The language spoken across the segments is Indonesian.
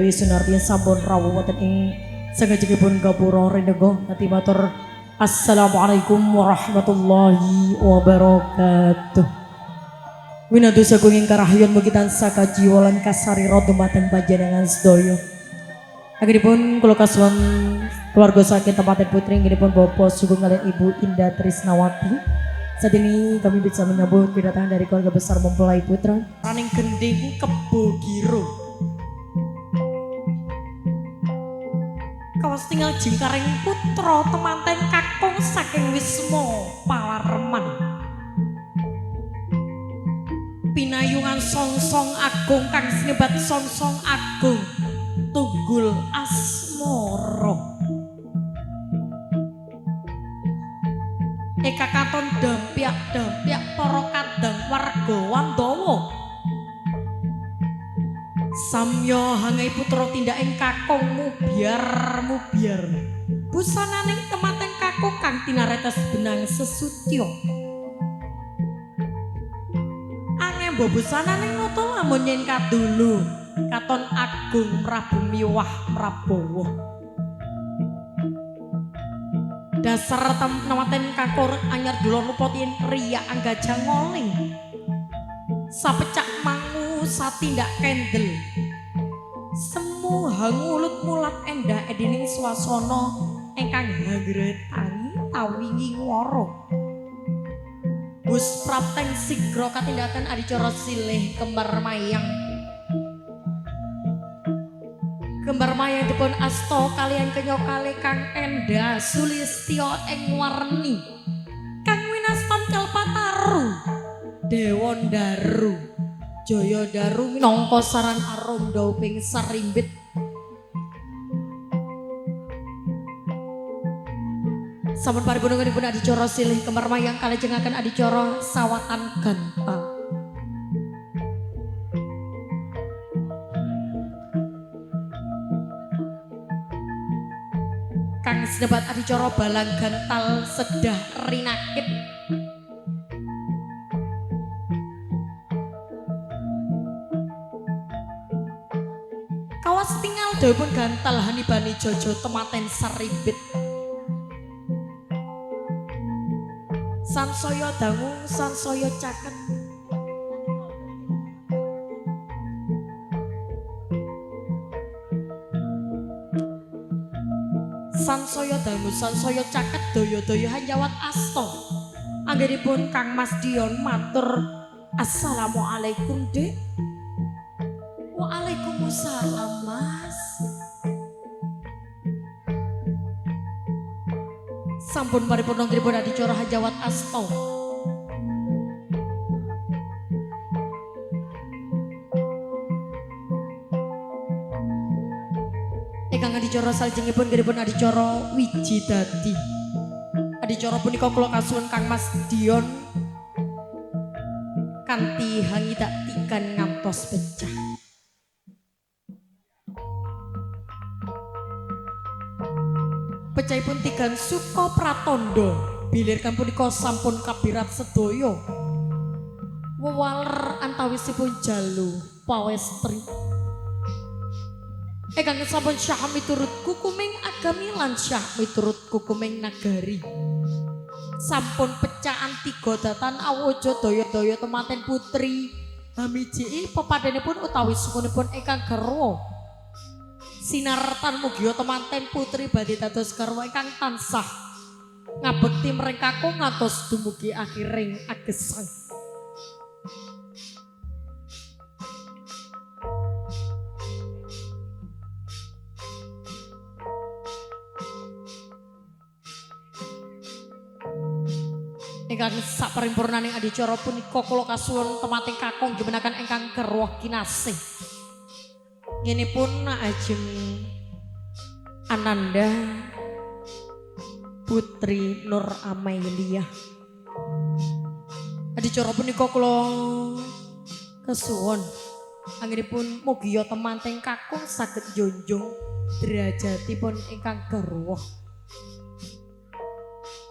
Dewi Sunarti sampun rawuh wonten ing sangajengipun gapura Renega ati matur assalamualaikum warahmatullahi wabarakatuh. Winados agung ing karahyon mugi tansah kajiwa lan kasarira dumateng panjenengan sedaya. Anggenipun kula kasuwun keluarga saking tempaten putri anggenipun Bapak Sugeng kaliyan Ibu Indah Trisnawati. Saat ini kami bisa menyambut kedatangan dari keluarga besar mempelai putra Raning Gending Kebo Giro. Kawas tinggal jingkaring putra temanten kakung saking Wisma Palareman. Pinayungan songsong agung kang sinebat songsong agung Tunggul Asmara. Eka katon dampyak para kadang warga Wandawa. Samya hangai putra tindak ing kakung mubyar. Busananing temanten kakung kang tinaretes benang sesutya. Angembo busananing nata lamun yen kadulu katon agung Prabu miwah Prabowo. Dasar temanten kakung anyar dulur nupati yen riya anggajang ngoling. Sapecak mangu satindak kendel. Semu hangulut mulat endah edining swasana ingkang hangretangi tawingi ngwara. Bus prapteng sigra katindakan adicara silih kembar mayang. Kembar mayang dipun asta kalian kenya kali kang endah sulistya ing warni. Kang winastan Kalpataru. Dewa Daru Jaya Daru minangka saran arum dauping sarimbit. Sampun paripun adicara silih kembar mayang kalajengaken adicara sawatan gantal. Kang sinebat adicara balang gantal sedah rinakit. Kawas tinggal dawuhipun gantal hanibani Jojo tematen sarimbit. Sansaya dangu sansaya caket. Sansaya dangu sansaya caket daya-daya hanjawat asta. Anggenipun Kang Mas Dion matur assalamualaikum Dek. Waalaikumsalam Mas. Sampun paripurna tripun adicara hanjawat asta. Ingkang adicara salajengipun nggih adicara wiji dadi. Adicara punika kula kasuwun Kang Mas Dion kanthi hangidak tikan ngantos pecah. Pecahipun tigan Suka Pratandha bilirkan punika sampun kabirat sedaya. Wewaler antawisipun jalu pawestri. Ingkang sampun syah miturut kukuming agami lan syah miturut kukuming nagari. Sampun pecahan tiga datan awaja daya-daya tematen putri hamiji pepadanipun utawi sukunipun ingkang garwa. Sinartan mugia temanten putri badhe dados garwa ingkang tansah ngabekti mring kakung ngantos dumugi akhiring agesang. Ingkang saparipurnaning adicara punika kula kasuwun temanten kakung jumenaken ingkang garwa kinasih. Nginipun ajeng Ananda Putri Nur Amelia. Adicara punika kula kesuwun anggenipun mugia temanten kakung saged njunjung derajatipun ingkang garwa.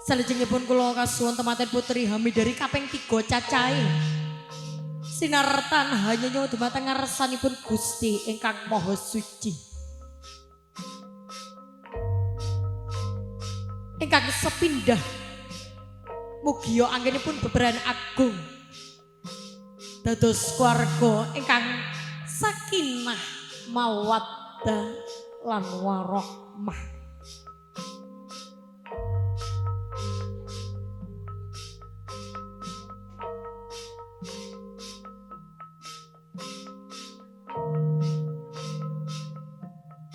Salajengipun kula kasuwun temanten putri Hamidari kaping 3 cacahe. Sinartan hanya nyawa dumateng ngarsanipun Gusti ingkang Maha Suci. Ingkang sepindah mugi anggenipun beberan agung dados keluarga ingkang sakinah mawaddah lan warahmah.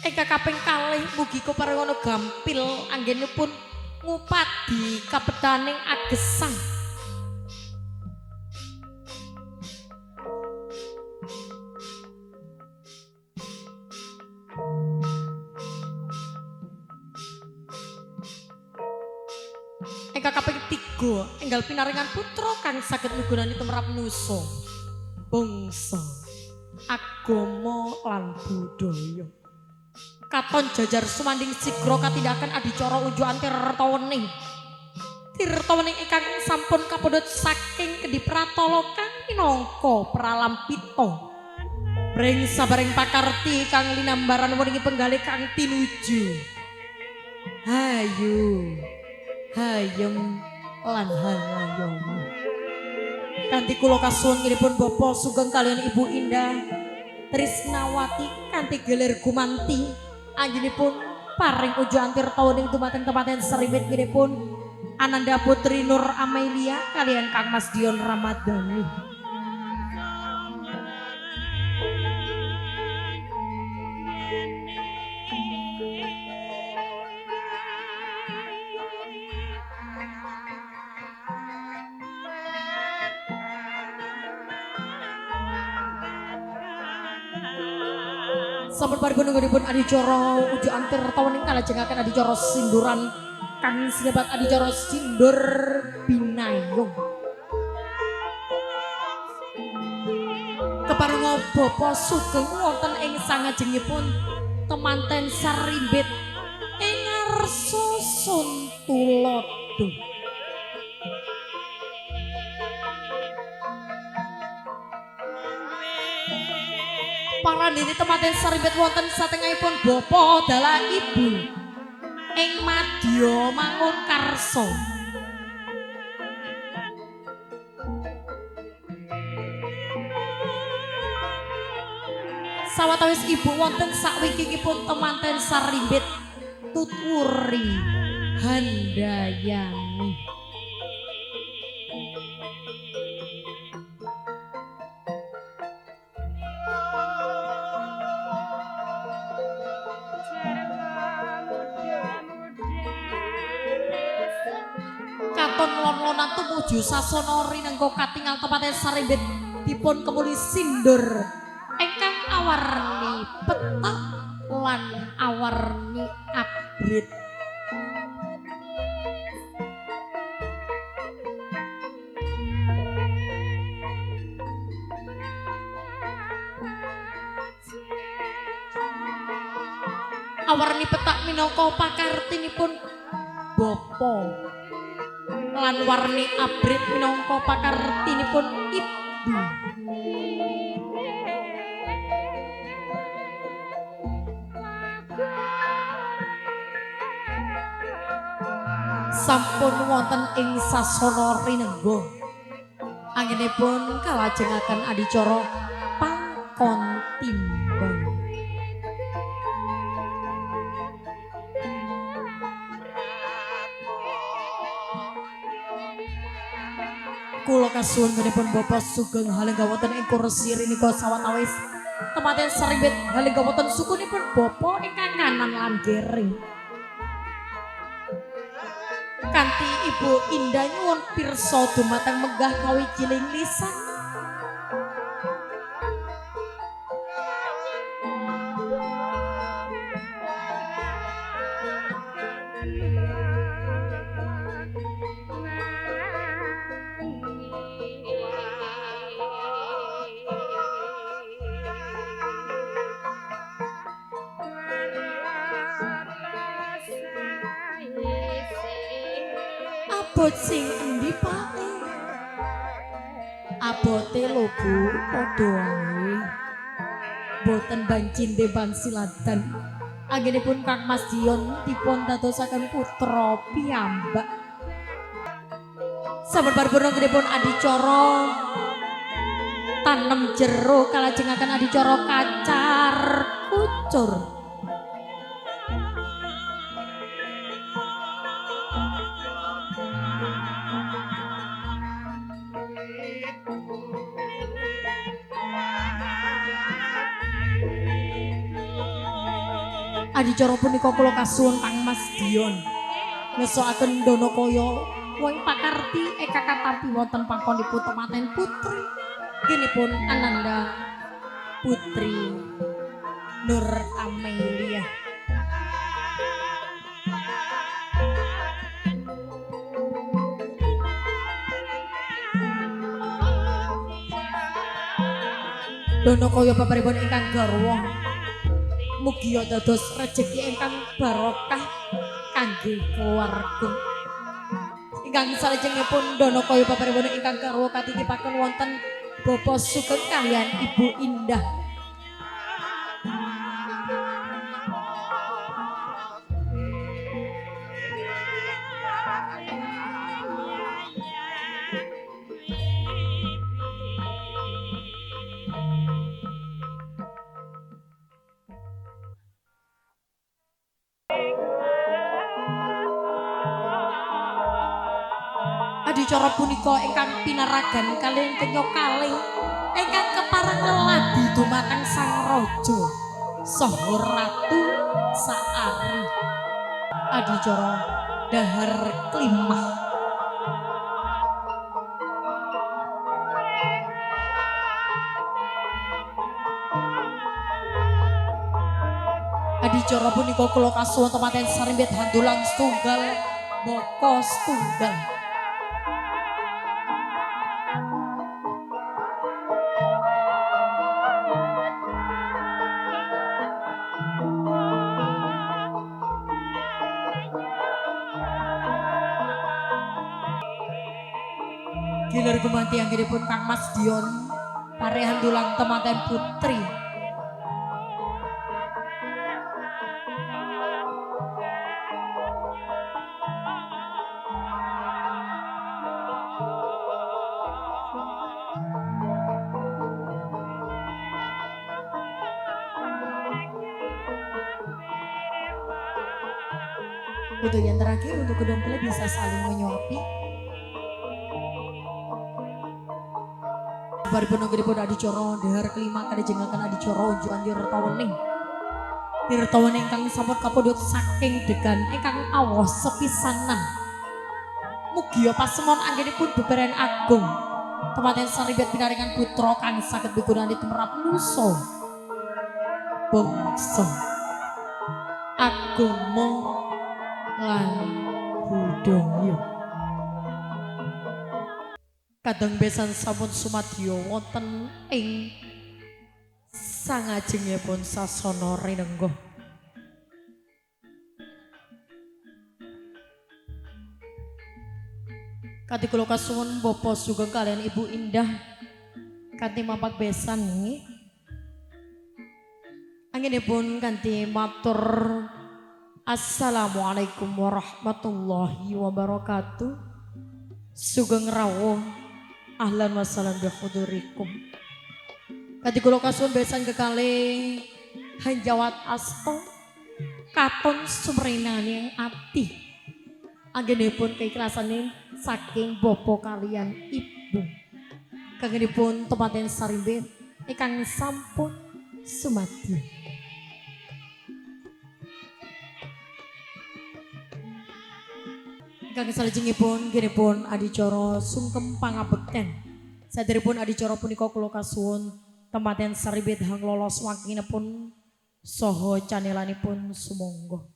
Ingkang kaping kalih mugi keparengono gampil anggenipun ngupadi kapedhaning agesang. Ingkang kaping 3 enggal pinaringan putra kang saged migunani tumrap nusa, bangsa, agama lan budaya. Katon jajar sumanding sigra katindakan adicara unjukan tirtawening. Tirtawening ingkang sampun kapundhut saking Kedhi Pratala kang minangka pralampita. Bring sabaring pakarti kang linambaran weningi penggalih kang tinuju. Hayu, hayem lan hayom. Kanthi kula kasuwun nginipun Bapa Sugeng kaliyan Ibu Indah Trisnawati kanthi gelir gumanti anggenipun paring ujuan tirtawening dumateng tepaten serimbit nginipun Ananda Putri Nur Amelia kaliyan Kang Mas Dion Ramadhani. Sampun paripun nunggunipun adicara ujukan tirtawening kalajengaken adicara sinduran kang sinebat adicara sindur binayung. Keparunga Bapa Sugeng wonten ing sangajengipun temanten sarimbit ing ngarsa Suntulada. Parandene temanten sarimbit wonten satengahipun Bapa dalah Ibu ing madya mangun karsa. Sawetawis Ibu wonten sakwingkingipun temanten sarimbit tuturi handayani. Katon lon-lonan tumuju sasana rinengga katingal tepaten sarimbit dipun kemuli sindur ingkang awarni petak lan awarni abrit. Awarni petak minangka pakartinipun Bapa lan warni abrit minangka pakartinipun Ibu. Sampun wonten ing sasana rinengga anggenipun kalajengaken adicara pangkon timbang. Kula kasuwun menipun Bapak Sugeng halengga wonten ing kursi rinika sawetawis temanten sarimbit halengga wonten sukunipun Bapa ingkang kanan lan gering. Kanthi Ibu Indah nyuwun pirsa dumateng menggah kawijiling lisan. Abot sing endi Pak? Abote lho Bu, padha wae. Boten bancinde bansilatan. Anggenipun Kang Mas Dion dipun dadosaken putra piyambak. Sampun paripurna anggenipun adicara tanem jero kalajengaken adicara kacar kucur. Adicara punika kula kasuwun Kang Mas Dion ngesokaken Danakaya wong pakarti eka katampi wonten pangkonipun tematen putri ginipun Ananda Putri Nur Amelia. Danakaya paparipun ingkang garwa mugi dados rejeki ingkang barokah kangge keluarga. Ingkang salajengipun Danakaya paparipun ingkang garwa katitipaken wonten Bapak Sugeng kaliyan Ibu Indah. Adicara punika ingkang pinaragan kaliyan kenya kalih ingkang kepareng leladi dumateng Sang Raja saha Ratu Saari. Adicara dahar klimah. Adicara punika kula kasuwun tematen sarimbit handulang setunggal moko setunggal. Gilir gumanti anggenipun Kang Mas Dion parehan dulang tematen putri. Untuk yang terakhir untuk kedua mempelai bisa saling menyuapi. Baripun anggenipun adicara dahar kelima kalajengaken adicara unjukan tirtawening. Tirtawening ingkang sampun kapundhut saking degan ingkang awas sepisanan. Mugi pasemon anggenipun beberan agung. Tematen sarimbit pinaringan putra kang saged migunani tumrap nusa. Bangsa agama lan budaya. Kadang besan sampun sumadyo wonten ing sangajengipun sasana rinengga. Kanthi kula kasuwun Bapak Sugeng kaliyan Ibu Indah kanthi mapak besan nggih. Anggenipun kanthi matur Assalamualaikum warahmatullahi wabarakatuh. Sugeng rawuh ahlan wassalam bihudurikum. Kanthi kula kasuwun besan kekalih hanjawat asta katon sumrenane ati. Anggenipun keikhlasaning saking Bapak kaliyan Ibu. Kanggenipun tematen sarimbit ingkang sampun sumadyo. Ingkang salajengipun ginipun adicara sungkem pangabekten. Saderepun adicara punika kula kasuwun tematen sarimbit hanglolos wakinipun saha canelanipun sumangga.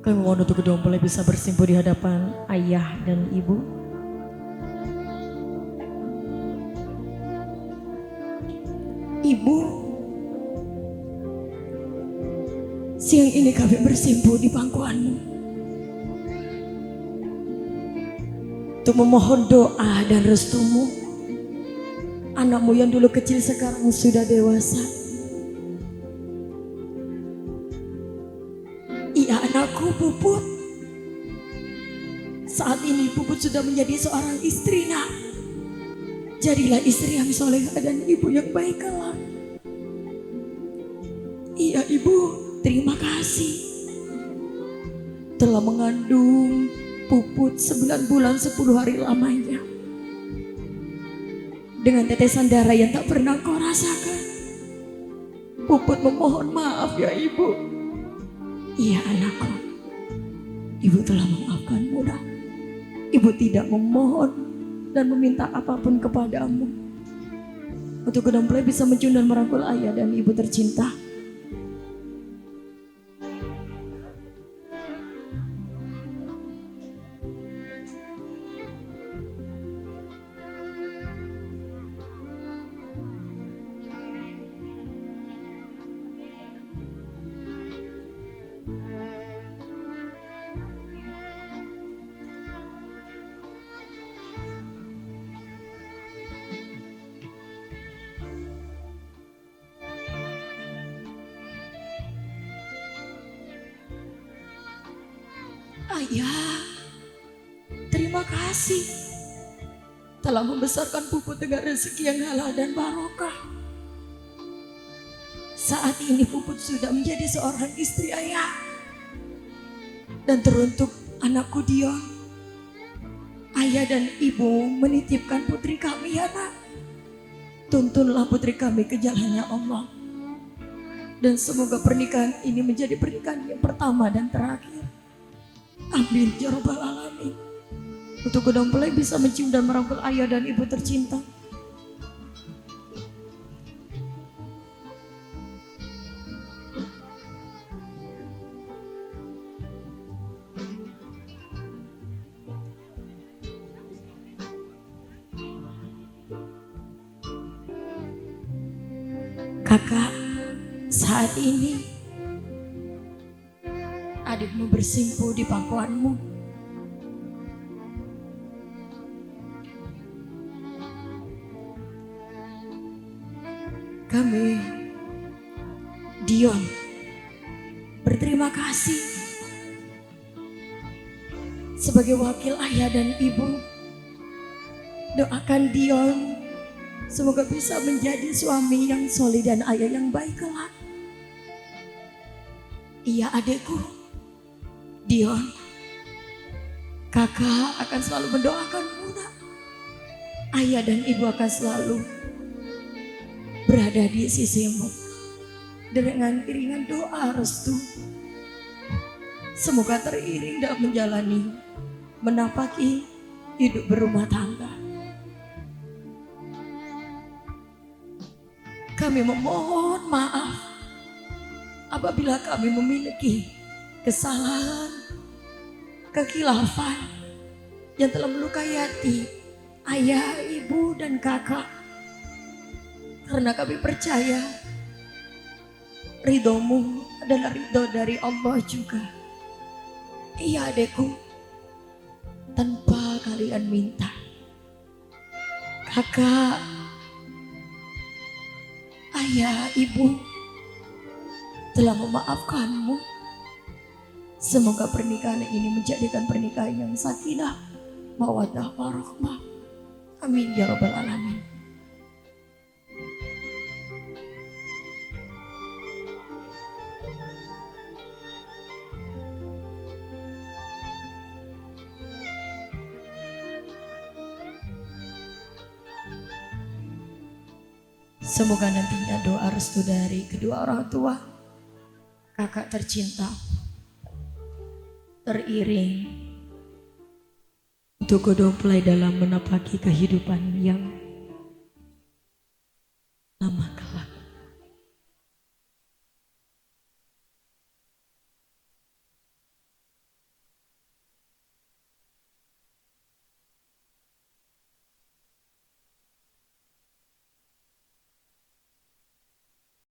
Kami mohon untuk kedua mempelai bisa bersimpuh di hadapan ayah dan ibu. Ibu, siang ini kami bersimpuh di pangkuanmu untuk memohon doa dan restumu. Anakmu yang dulu kecil sekarang sudah dewasa. Iya, anakku Puput. Saat ini Puput sudah menjadi seorang istri, nak. Jadilah istri yang solehah dan ibu yang baik kelak. Iya ibu, terima kasih telah mengandung Puput 9 bulan 10 hari lamanya. Dengan tetesan darah yang tak pernah kau rasakan. Puput memohon maaf ya ibu. Iya anakku, ibu telah memaafkanmu, nak. Ibu tidak memohon dan meminta apapun kepadamu. Untuk kedua mempelai bisa mencium dan merangkul ayah dan ibu tercinta. Ayah, terima kasih telah membesarkan Puput dengan rezeki yang halal dan barokah. Saat ini Puput sudah menjadi seorang istri ayah. Dan teruntuk anakku Dion, ayah dan ibu menitipkan putri kami ya nak. Tuntunlah putri kami ke jalannya Allah. Dan semoga pernikahan ini menjadi pernikahan yang pertama dan terakhir. Amin ya rabbal alamin. Untuk kedua mempelai bisa mencium dan merangkul ayah dan ibu tercinta. Kakak, saat ini adikmu bersimpuh di pangkuanmu. Kami, Dion, berterima kasih sebagai wakil ayah dan ibu. Doakan Dion semoga bisa menjadi suami yang soleh dan ayah yang baik kelak. Iya adikku Dion, kakak akan selalu mendoakanmu nak. Ayah dan ibu akan selalu berada di sisimu dengan iringan doa restu. Semoga teriring dalam menjalani, menapaki hidup berumah tangga. Kami memohon maaf apabila kami memiliki kesalahan, kekhilafan yang telah melukai hati ayah, ibu, dan kakak. Karena kami percaya ridhomu adalah ridho dari Allah juga. Iya adekku, tanpa kalian minta, kakak, ayah, ibu telah memaafkanmu. Semoga pernikahan ini menjadikan pernikahan yang sakinah, mawaddah, warahmah. Amin ya rabbal alamin. Semoga nantinya doa restu dari kedua orang tua kakak tercinta teriring untuk kedua mempelai dalam menapaki kehidupan yang lama kelak.